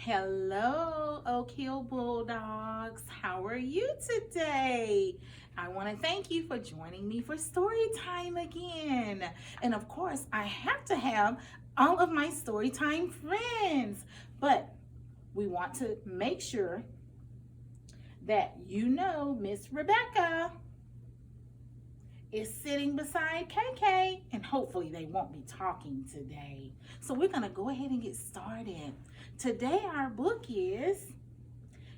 Hello, Oak Hill Bulldogs. How are you today? I want to thank you for joining me for story time again. And of course, I have to have all of my story time friends. But we want to make sure that you know Miss Rebecca is sitting beside KK, and hopefully they won't be talking today. So we're going to go ahead and get started. Today our book is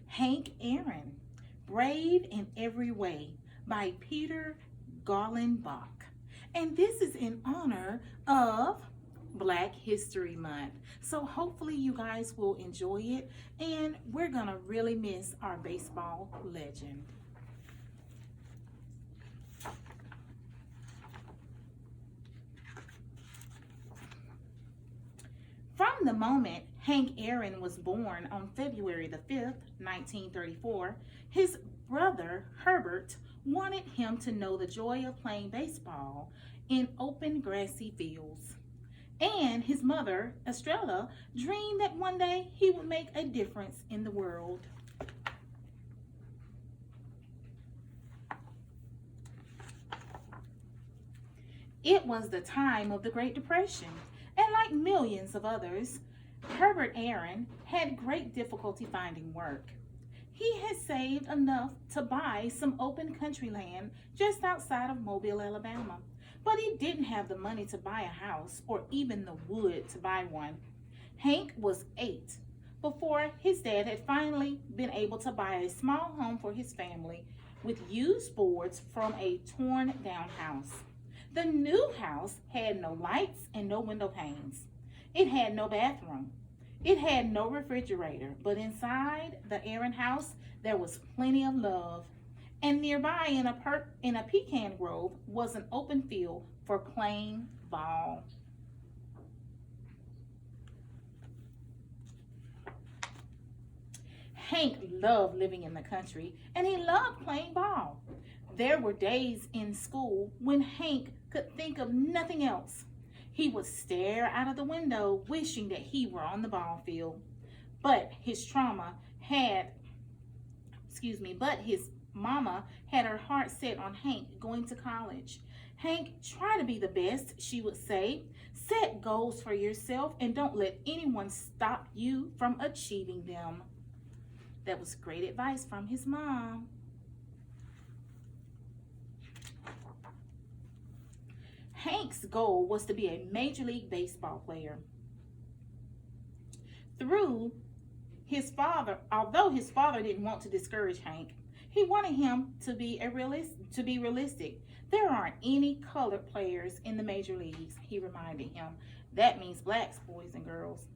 Hank Aaron, Brave in Every Way by Peter Golenbock. And this is in honor of Black History Month. So hopefully you guys will enjoy it, and we're going to really miss our baseball legend. From the moment Hank Aaron was born on February the 5th, 1934, his brother Herbert wanted him to know the joy of playing baseball in open grassy fields. And his mother, Estrella, dreamed that one day he would make a difference in the world. It was the time of the Great Depression, and like millions of others, Herbert Aaron had great difficulty finding work. He had saved enough to buy some open country land just outside of Mobile, Alabama, but he didn't have the money to buy a house or even the wood to buy one. Hank was 8 before his dad had finally been able to buy a small home for his family with used boards from a torn down house. The new house had no lights and no window panes. It had no bathroom. It had no refrigerator, but inside the Aaron house, there was plenty of love. And nearby in a pecan grove was an open field for playing ball. Hank loved living in the country, and he loved playing ball. There were days in school when Hank could think of nothing else. He would stare out of the window wishing that he were on the ball field. But his mama had her heart set on Hank going to college. Hank, try to be the best, she would say. Set goals for yourself and don't let anyone stop you from achieving them. That was great advice from his mom. Hank's goal was to be a Major League Baseball player. Although his father didn't want to discourage Hank, he wanted him to be realistic. There aren't any colored players in the major leagues, he reminded him. That means blacks, boys and girls.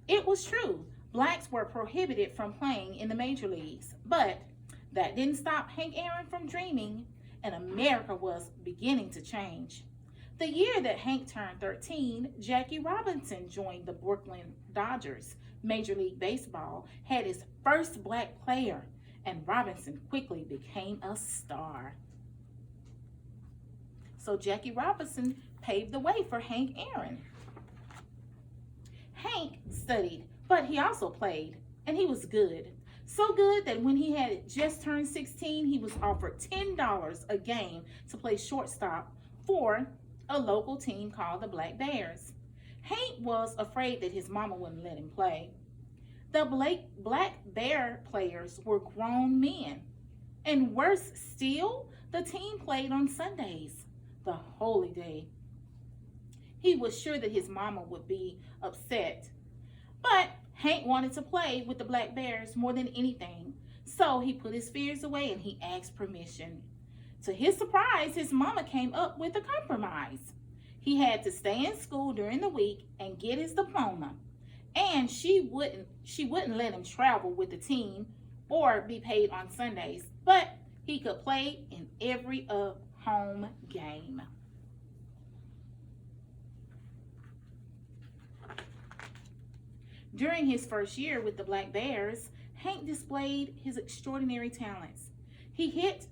It was true. Blacks were prohibited from playing in the major leagues, but that didn't stop Hank Aaron from dreaming, and America was beginning to change. The year that Hank turned 13, Jackie Robinson joined the Brooklyn Dodgers. Major League Baseball had its first black player, and Robinson quickly became a star. So Jackie Robinson paved the way for Hank Aaron. Hank studied, but he also played, and he was good. So good that when he had just turned 16, he was offered $10 a game to play shortstop for a local team called the Black Bears. Hank was afraid that his mama wouldn't let him play. The Black Bear players were grown men. And worse still, the team played on Sundays, the holy day. He was sure that his mama would be upset. But Hank wanted to play with the Black Bears more than anything. So he put his fears away and he asked permission. To his surprise, his mama came up with a compromise. He had to stay in school during the week and get his diploma. And she wouldn't let him travel with the team or be paid on Sundays, but he could play in every home game. During his first year with the Black Bears, Hank displayed his extraordinary talents. He hit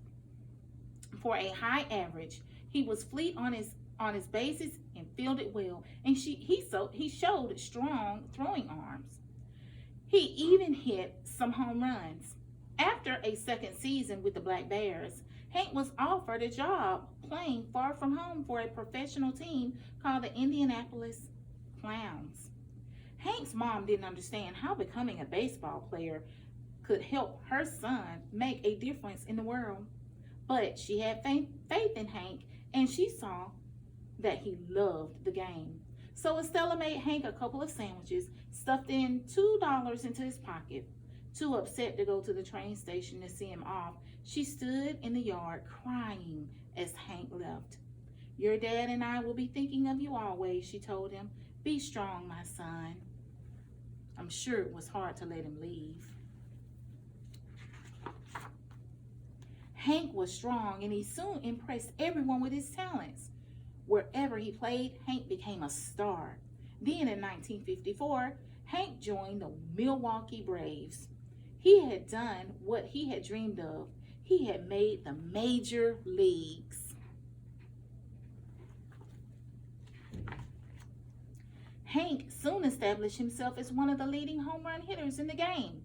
for a high average. He was fleet on his bases and fielded well, and he showed strong throwing arms. He even hit some home runs. After a second season with the Black Bears, Hank was offered a job playing far from home for a professional team called the Indianapolis Clowns. Hank's mom didn't understand how becoming a baseball player could help her son make a difference in the world. But she had faith in Hank, and she saw that he loved the game. So Estella made Hank a couple of sandwiches, stuffed in $2 into his pocket. Too upset to go to the train station to see him off, she stood in the yard crying as Hank left. "Your dad and I will be thinking of you always," she told him. "Be strong, my son." I'm sure it was hard to let him leave. Hank was strong, and he soon impressed everyone with his talents. Wherever he played, Hank became a star. Then in 1954, Hank joined the Milwaukee Braves. He had done what he had dreamed of. He had made the major leagues. Hank soon established himself as one of the leading home run hitters in the game.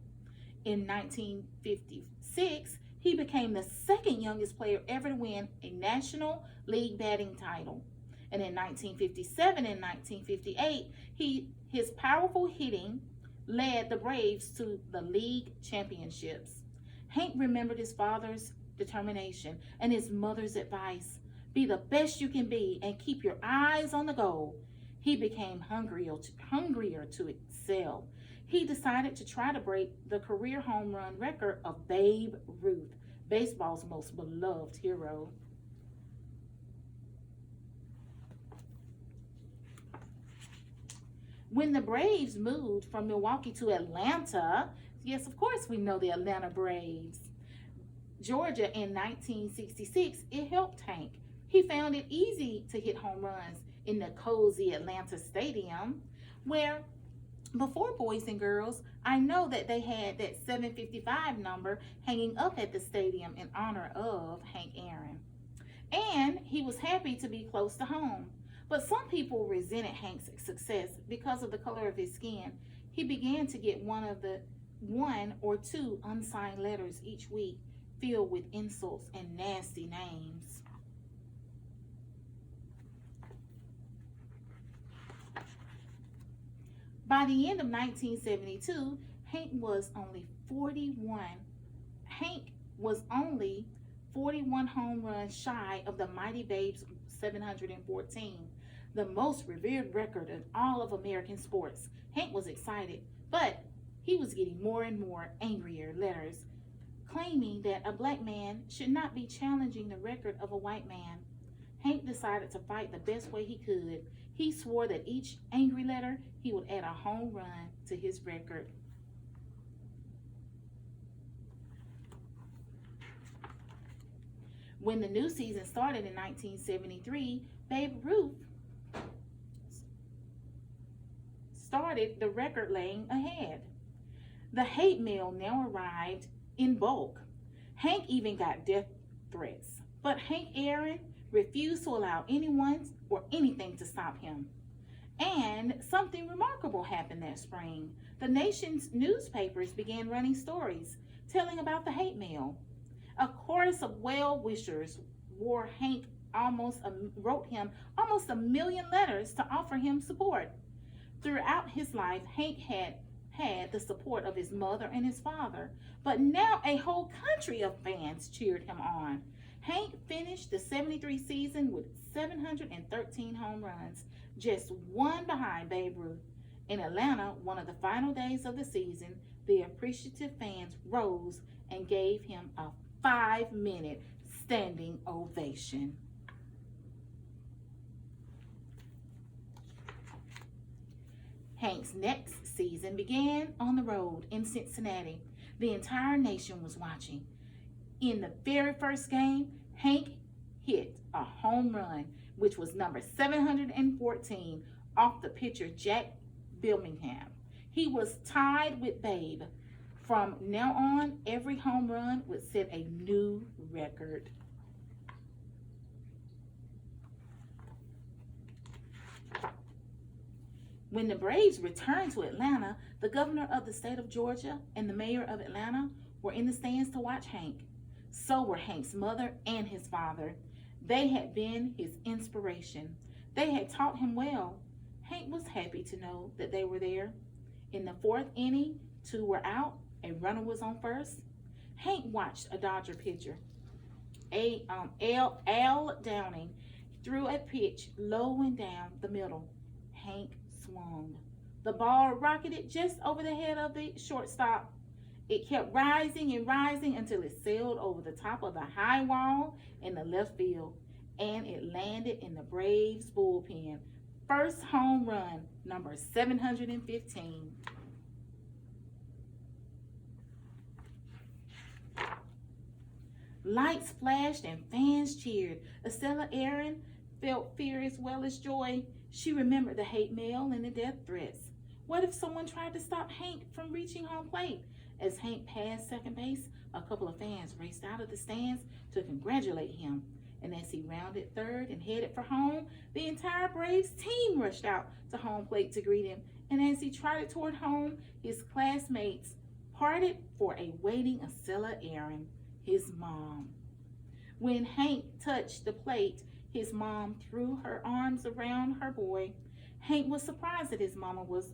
In 1956, he became the second youngest player ever to win a National League batting title. And in 1957 and 1958, his powerful hitting led the Braves to the league championships. Hank remembered his father's determination and his mother's advice. Be the best you can be and keep your eyes on the goal. He became hungrier to excel. He decided to try to break the career home run record of Babe Ruth, baseball's most beloved hero. When the Braves moved from Milwaukee to Atlanta, yes, of course we know the Atlanta Braves, Georgia in 1966, it helped Hank. He found it easy to hit home runs in the cozy Atlanta Stadium, where before boys and girls, I know that they had that 755 number hanging up at the stadium in honor of Hank Aaron. And he was happy to be close to home. But some people resented Hank's success because of the color of his skin. He began to get one or two unsigned letters each week filled with insults and nasty names. By the end of 1972, Hank was only 41 home runs shy of the mighty Babe's 714, the most revered record in all of American sports. Hank was excited, but he was getting more and more angrier letters claiming that a black man should not be challenging the record of a white man. Hank decided to fight the best way he could. He swore that each angry letter, he would add a home run to his record. When the new season started in 1973, Babe Ruth started the record laying ahead. The hate mail now arrived in bulk. Hank even got death threats, but Hank Aaron refused to allow anyone or anything to stop him. And something remarkable happened that spring. The nation's newspapers began running stories telling about the hate mail. A chorus of well-wishers wrote him almost 1 million letters to offer him support. Throughout his life, Hank had the support of his mother and his father, but now a whole country of fans cheered him on. Hank finished the 73 season with 713 home runs, just one behind Babe Ruth. In Atlanta, one of the final days of the season, the appreciative fans rose and gave him a 5-minute standing ovation. Hank's next season began on the road in Cincinnati. The entire nation was watching. In the very first game, Hank hit a home run, which was number 714, off the pitcher Jack Birmingham. He was tied with Babe. From now on, every home run would set a new record. When the Braves returned to Atlanta, the governor of the state of Georgia and the mayor of Atlanta were in the stands to watch Hank. So were Hank's mother and his father. They had been his inspiration. They had taught him well. Hank was happy to know that they were there. In the fourth inning, two were out, a runner was on first. Hank watched a Dodger pitcher, Al Downing, threw a pitch low and down the middle. Hank swung. The ball rocketed just over the head of the shortstop. It kept rising and rising until it sailed over the top of the high wall in the left field, and it landed in the Braves bullpen. First home run, number 715. Lights flashed and fans cheered. Estella Aaron felt fear as well as joy. She remembered the hate mail and the death threats. What if someone tried to stop Hank from reaching home plate? As Hank passed second base, a couple of fans raced out of the stands to congratulate him. And as he rounded third and headed for home, the entire Braves team rushed out to home plate to greet him. And as he trotted toward home, his classmates parted for a waiting Estella Aaron, his mom. When Hank touched the plate, his mom threw her arms around her boy. Hank was surprised that his mama was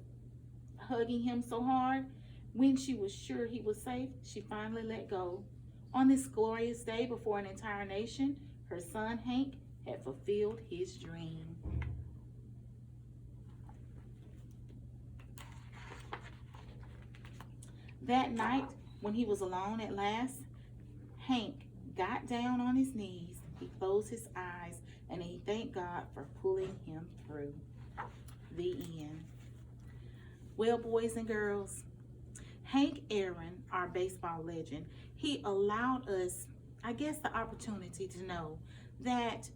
hugging him so hard. When she was sure he was safe, she finally let go. On this glorious day before an entire nation, her son Hank had fulfilled his dream. That night, when he was alone at last, Hank got down on his knees. He closed his eyes and he thanked God for pulling him through. The end. Well, boys and girls, Hank Aaron, our baseball legend, he allowed us, I guess, the opportunity to know that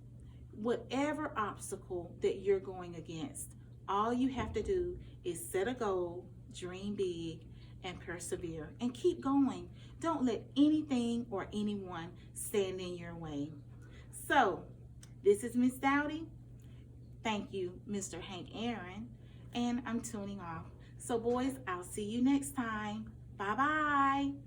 whatever obstacle that you're going against, all you have to do is set a goal, dream big, and persevere, and keep going. Don't let anything or anyone stand in your way. So, this is Miss Dowdy. Thank you, Mr. Hank Aaron, and I'm tuning off. So, boys, I'll see you next time. Bye-bye.